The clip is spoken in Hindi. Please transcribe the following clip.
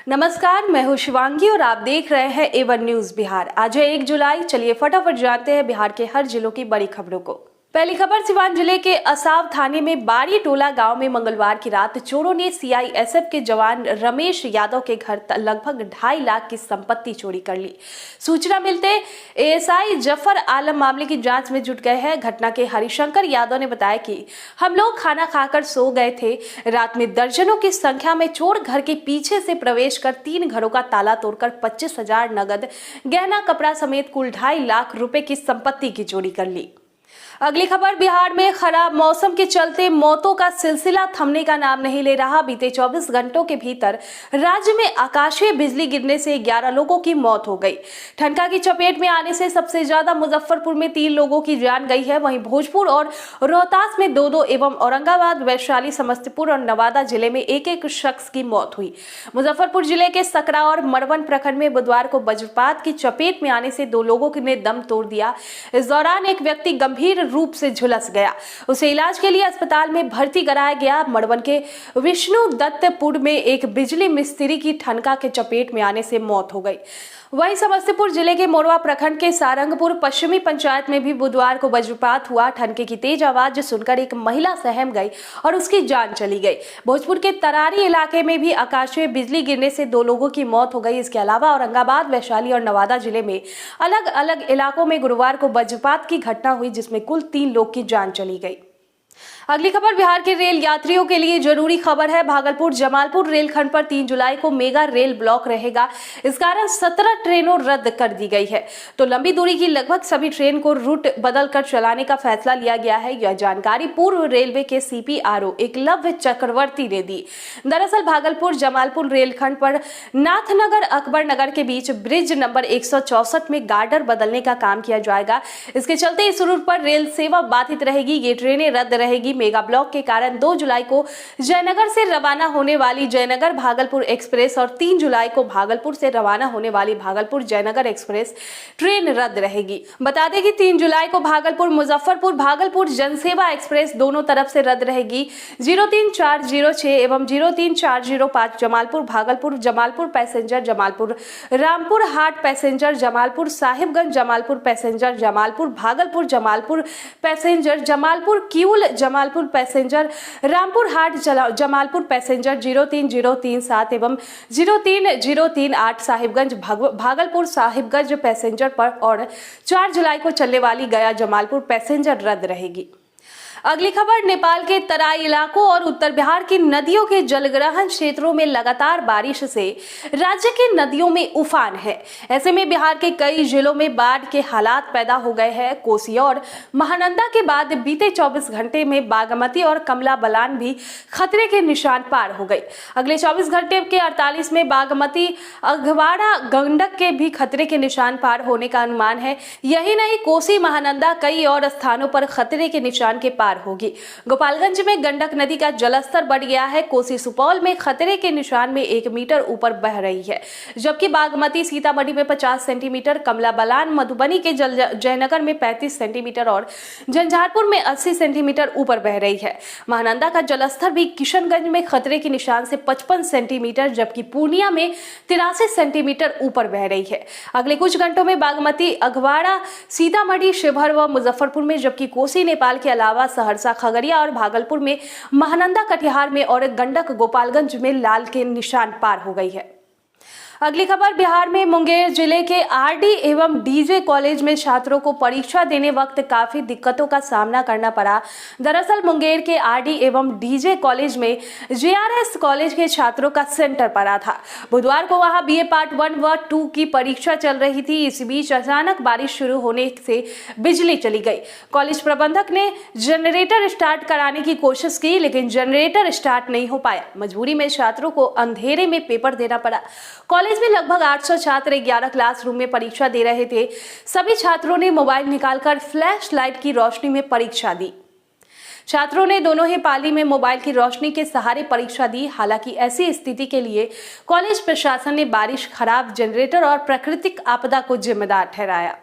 नमस्कार, मैं हूं शिवांगी और आप देख रहे हैं A1 न्यूज बिहार। आज है 1 जुलाई। चलिए फटाफट जानते हैं बिहार के हर जिलों की बड़ी खबरों को। पहली खबर सिवान जिले के असाव थाने में बाड़ी टोला गांव में मंगलवार की रात चोरों ने CISF के जवान रमेश यादव के घर लगभग 2.5 लाख की संपत्ति चोरी कर ली। सूचना मिलते ASI जफर आलम मामले की जांच में जुट गए हैं। घटना के हरिशंकर यादव ने बताया कि हम लोग खाना खाकर सो गए थे। रात में दर्जनों की संख्या में चोर घर के पीछे से प्रवेश कर 3 घरों का ताला तोड़कर 25,000 नगद, गहना, कपड़ा समेत कुल 2.5 लाख रुपए की संपत्ति की चोरी कर ली। अगली खबर, बिहार में खराब मौसम के चलते मौतों का सिलसिला थमने का नाम नहीं ले रहा। बीते 24 घंटों के भीतर राज्य में आकाशीय बिजली गिरने से 11 लोगों की मौत हो गई। ठनका की चपेट में आने से सबसे ज्यादा मुजफ्फरपुर में 3 लोगों की जान गई है। वहीं भोजपुर और रोहतास में 2-2 एवं औरंगाबाद, वैशाली, समस्तीपुर और नवादा जिले में 1-1 शख्स की मौत हुई। मुजफ्फरपुर जिले के सकरा और मरवन प्रखंड में बुधवार को वज्रपात की चपेट में आने से 2 लोगों ने दम तोड़ दिया। इस दौरान एक व्यक्ति गंभीर रूप से झुलस गया। उसे इलाज के लिए अस्पताल में भर्ती कराया गया। मड़वन के विष्णु दत्तपुर में एक बिजली मिस्त्री की ठनका के चपेट में आने से मौत हो गई। वहीं समस्तीपुर जिले के मोरवा प्रखंड के सारंगपुर पश्चिमी पंचायत में भी बुधवार को वज्रपात हुआ। ठनके की तेज आवाज सुनकर एक महिला सहम गई और उसकी जान चली गई। भोजपुर के तरारी इलाके में भी आकाशीय बिजली गिरने से 2 लोगों की मौत हो गई। इसके अलावा औरंगाबाद, वैशाली और नवादा जिले में अलग अलग इलाकों में गुरुवार को वज्रपात की घटना हुई, जिसमें कुल 3 लोग की जान चली गई। अगली खबर, बिहार के रेल यात्रियों के लिए जरूरी खबर है। भागलपुर जमालपुर रेलखंड पर 3 जुलाई को मेगा रेल ब्लॉक रहेगा। इस कारण 17 ट्रेनों रद्द कर दी गई है, तो लंबी दूरी की लगभग सभी ट्रेन को रूट बदलकर चलाने का फैसला लिया गया है। यह जानकारी पूर्व रेलवे के CPRO एकलव्य चक्रवर्ती ने दी। दरअसल भागलपुर जमालपुर रेलखंड पर नाथनगर अकबर नगर के बीच ब्रिज नंबर 164 में गार्डर बदलने का काम किया जाएगा। इसके चलते इस रूट पर रेल सेवा बाधित रहेगी। ये ट्रेनें रद्द रहेगी। मेगा ब्लॉक के कारण 2 जुलाई को जयनगर से रवाना होने वाली जयनगर भागलपुर एक्सप्रेस और 3 जुलाई को भागलपुर से रवाना होने वाली भागलपुर जयनगर एक्सप्रेस ट्रेन रद्द रहेगी। बता दें कि 3 जुलाई को भागलपुर मुजफ्फरपुर भागलपुर जनसेवा एक्सप्रेस दोनों तरफ से रद्द रहेगी। 03406 एवं 03405 Jamalpur Bhagalpur Jamalpur passenger, Jamalpur Rampur Hat passenger, Jamalpur Sahibganj Jamalpur passenger, Jamalpur Bhagalpur Jamalpur passenger, Jamalpur Kiul Jamalpur passenger, Rampur Hat Jamalpur passenger 03037 एवं 03038 साहिबगंज भागलपुर साहिबगंज पैसेंजर पर और 4 जुलाई को चलने वाली गया जमालपुर पैसेंजर रद्द रहेगी। अगली खबर, नेपाल के तराई इलाकों और उत्तर बिहार की नदियों के जलग्रहण क्षेत्रों में लगातार बारिश से राज्य की नदियों में उफान है। ऐसे में बिहार के कई जिलों में बाढ़ के हालात पैदा हो गए हैं। कोसी और महानंदा के बाद बीते 24 घंटे में बागमती और कमला बलान भी खतरे के निशान पार हो गई। अगले 24 घंटे के 48 में बागमती, अघवाड़ा, गंडक के भी खतरे के निशान पार होने का अनुमान है। यही नहीं, कोसी, महानंदा कई और स्थानों पर खतरे के निशान के पार होगी। गोपालगंज में गंडक नदी का जलस्तर बढ़ गया है। कोसी सुपौल में खतरे के निशान में 1 मीटर ऊपर बह रही है, जबकि बागमती सीतामढ़ी में 50 सेंटीमीटर, कमला बलान मधुबनी के जयनगर में 35 सेंटीमीटर और झंझारपुर में 80 सेंटीमीटर ऊपर बह रही है। महानंदा का जलस्तर भी किशनगंज में खतरे के निशान से 55 सेंटीमीटर, जबकि पूर्णिया में 83 सेंटीमीटर ऊपर बह रही है। अगले कुछ घंटों में बागमती, अघवाड़ा, सीतामढ़ी, शिवहर व मुजफ्फरपुर में, जबकि कोसी नेपाल के अलावा सहरसा, खगड़िया और भागलपुर में, महानंदा कटिहार में और गंडक गोपालगंज में लाल के निशान पार हो गई है। अगली खबर, बिहार में मुंगेर जिले के RD एवं DJ कॉलेज में छात्रों को परीक्षा देने वक्त काफी दिक्कतों का सामना करना पड़ा। दरअसल मुंगेर के RD एवं DJ कॉलेज में JRS कॉलेज के छात्रों का सेंटर पड़ा था। बुधवार को वहां BA पार्ट 1 व 2 की परीक्षा चल रही थी। इस बीच अचानक बारिश शुरू होने से बिजली चली गई। कॉलेज प्रबंधक ने जनरेटर स्टार्ट कराने की कोशिश की, लेकिन जनरेटर स्टार्ट नहीं हो पाया। मजबूरी में छात्रों को अंधेरे में पेपर देना पड़ा। कॉलेज में लगभग 800 छात्र 11 क्लासरूम में परीक्षा दे रहे थे। सभी छात्रों ने मोबाइल निकालकर फ्लैश लाइट की रोशनी में परीक्षा दी। छात्रों ने दोनों ही पाली में मोबाइल की रोशनी के सहारे परीक्षा दी। हालांकि ऐसी स्थिति के लिए कॉलेज प्रशासन ने बारिश, खराब जनरेटर और प्राकृतिक आपदा को जिम्मेदार ठहराया।